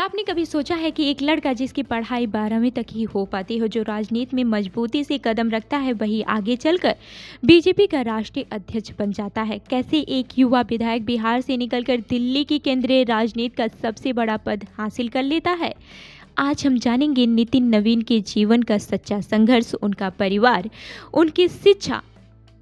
क्या आपने कभी सोचा है कि एक लड़का जिसकी पढ़ाई 12वीं तक ही हो पाती हो, जो राजनीति में मजबूती से कदम रखता है, वही आगे चलकर बीजेपी का राष्ट्रीय अध्यक्ष बन जाता है? कैसे एक युवा विधायक बिहार से निकलकर दिल्ली की केंद्रीय राजनीति का सबसे बड़ा पद हासिल कर लेता है? आज हम जानेंगे नितिन नवीन के जीवन का सच्चा संघर्ष, उनका परिवार, उनकी शिक्षा,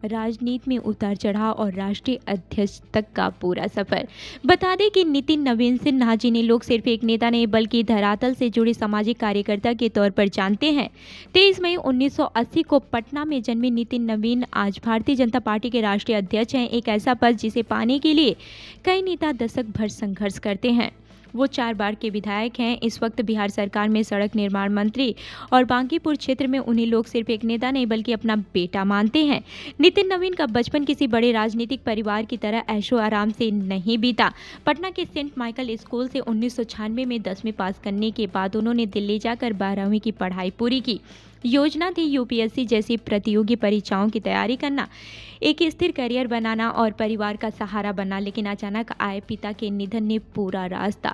राजनीति में उतार चढ़ाव और राष्ट्रीय अध्यक्ष तक का पूरा सफर। बता दें कि नितिन नवीन सिन्हा, जिन्हें लोग सिर्फ एक नेता नहीं बल्कि धरातल से जुड़े सामाजिक कार्यकर्ता के तौर पर जानते हैं, 23 मई 1980 को पटना में जन्मे नितिन नवीन आज भारतीय जनता पार्टी के राष्ट्रीय अध्यक्ष हैं। एक ऐसा पद जिसे पाने के लिए कई नेता दशक भर संघर्ष करते हैं। वो 4 बार के विधायक हैं। इस वक्त बिहार सरकार में सड़क निर्माण मंत्री और बांकीपुर क्षेत्र में उन्हें लोग सिर्फ एक नेता नहीं बल्कि अपना बेटा मानते हैं। नितिन नवीन का बचपन किसी बड़े राजनीतिक परिवार की तरह ऐशो आराम से नहीं बीता। पटना के सेंट माइकल स्कूल से 1996 में 10वीं पास करने के बाद उन्होंने दिल्ली जाकर 12वीं की पढ़ाई पूरी की। योजना थी यूपीएससी जैसी प्रतियोगी परीक्षाओं की तैयारी करना, एक स्थिर करियर बनाना और परिवार का सहारा बनना। लेकिन अचानक आए पिता के निधन ने पूरा रास्ता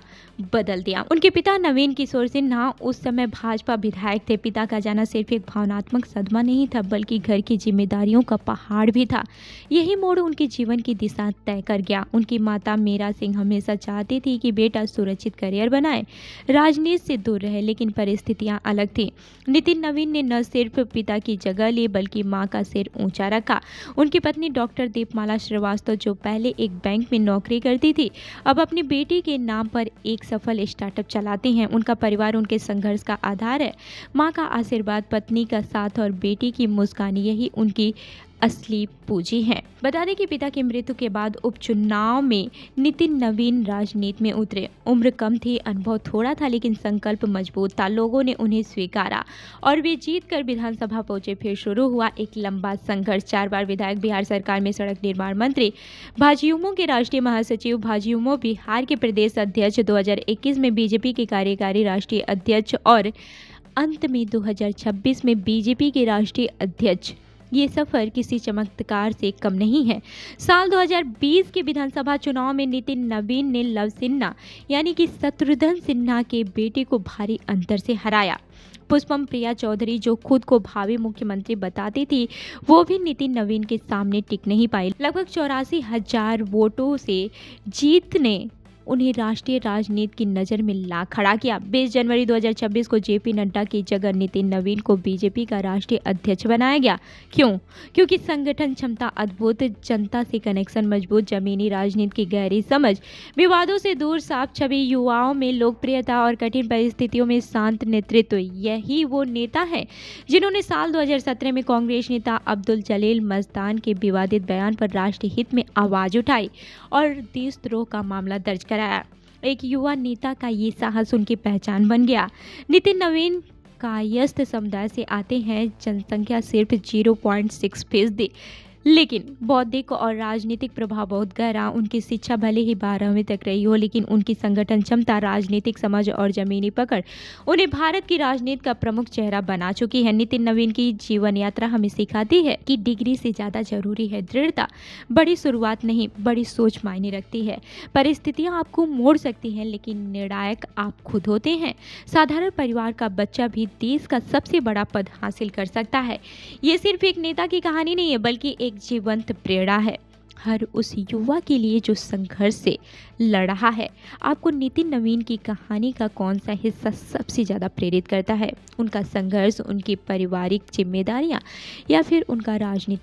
बदल दिया। उनके पिता नवीन किशोर सिन्हा उस समय भाजपा विधायक थे। पिता का जाना सिर्फ एक भावनात्मक सदमा नहीं था बल्कि घर की जिम्मेदारियों का पहाड़ भी था। यही मोड़ उनके जीवन की दिशा तय कर गया। उनकी माता मीरा सिंह हमेशा चाहती थी कि बेटा सुरक्षित करियर बनाए, राजनीति से दूर रहे, लेकिन परिस्थितियां अलग थी। नितिन नवीन ने न सिर्फ पिता की जगह ली बल्कि मां का सिर ऊंचा रखा। उनकी पत्नी डॉक्टर दीपमाला श्रीवास्तव, जो पहले एक बैंक में नौकरी करती थी, अब अपनी बेटी के नाम पर एक सफल स्टार्टअप चलाती हैं। उनका परिवार उनके संघर्ष का आधार है। मां का आशीर्वाद, पत्नी का साथ और बेटी की मुस्कान, यही उनकी असली पूंजी है। बता दें कि पिता की मृत्यु के बाद उपचुनाव में नितिन नवीन राजनीति में उतरे। उम्र कम थी, अनुभव थोड़ा था, लेकिन संकल्प मजबूत था। लोगों ने उन्हें स्वीकारा और वे जीत कर विधानसभा पहुंचे। फिर शुरू हुआ एक लंबा संघर्ष। 4 बार विधायक, बिहार सरकार में सड़क निर्माण मंत्री, भाजयुमो के राष्ट्रीय महासचिव, भाजयुमो बिहार के प्रदेश अध्यक्ष, 2021 में बीजेपी के कार्यकारी राष्ट्रीय अध्यक्ष और अंत में 2026 में बीजेपी के राष्ट्रीय अध्यक्ष। ये सफर किसी चमत्कार से कम नहीं है। साल 2020 के विधानसभा चुनाव में नितिन नवीन ने लव सिन्हा यानी कि शत्रुघ्न सिन्हा के बेटे को भारी अंतर से हराया। पुष्पम प्रिया चौधरी, जो खुद को भावी मुख्यमंत्री बताती थी, वो भी नितिन नवीन के सामने टिक नहीं पाई। लगभग 84,000 वोटों से जीत ने उन्हें राष्ट्रीय राजनीति की नज़र में ला खड़ा किया। 20 जनवरी 2026 को जेपी नड्डा की जगह नितिन नवीन को बीजेपी का राष्ट्रीय अध्यक्ष बनाया गया। क्यों? क्योंकि संगठन क्षमता अद्भुत, जनता से कनेक्शन मजबूत, जमीनी राजनीति की गहरी समझ, विवादों से दूर साफ छवि, युवाओं में लोकप्रियता और कठिन परिस्थितियों में शांत नेतृत्व। यही वो नेता है जिन्होंने साल 2017 में कांग्रेस नेता अब्दुल जलील मस्तान के विवादित बयान पर राष्ट्रीय हित में आवाज उठाई और देशद्रोह का मामला दर्ज कराया। एक युवा नेता का ये साहस उनकी पहचान बन गया। नितिन नवीन कायस्थ समुदाय से आते हैं। जनसंख्या सिर्फ 0.6%, लेकिन बौद्धिक और राजनीतिक प्रभाव बहुत गहरा। उनकी शिक्षा भले ही 12वीं तक रही हो, लेकिन उनकी संगठन क्षमता, राजनीतिक समझ और जमीनी पकड़ उन्हें भारत की राजनीति का प्रमुख चेहरा बना चुकी है। नितिन नवीन की जीवन यात्रा हमें सिखाती है कि डिग्री से ज़्यादा जरूरी है दृढ़ता। बड़ी शुरुआत नहीं, बड़ी सोच मायने रखती है। परिस्थितियां आपको मोड़ सकती हैं, लेकिन निर्णायक आप खुद होते हैं। साधारण परिवार का बच्चा भी देश का सबसे बड़ा पद हासिल कर सकता है। ये सिर्फ एक नेता की कहानी नहीं है बल्कि एक जीवंत प्रेरणा है हर उस युवा के लिए जो संघर्ष से लड़ रहा है। आपको नितिन नवीन की कहानी का कौन सा हिस्सा सबसे ज़्यादा प्रेरित करता है? उनका संघर्ष, उनकी पारिवारिक जिम्मेदारियां या फिर उनका राजनीतिक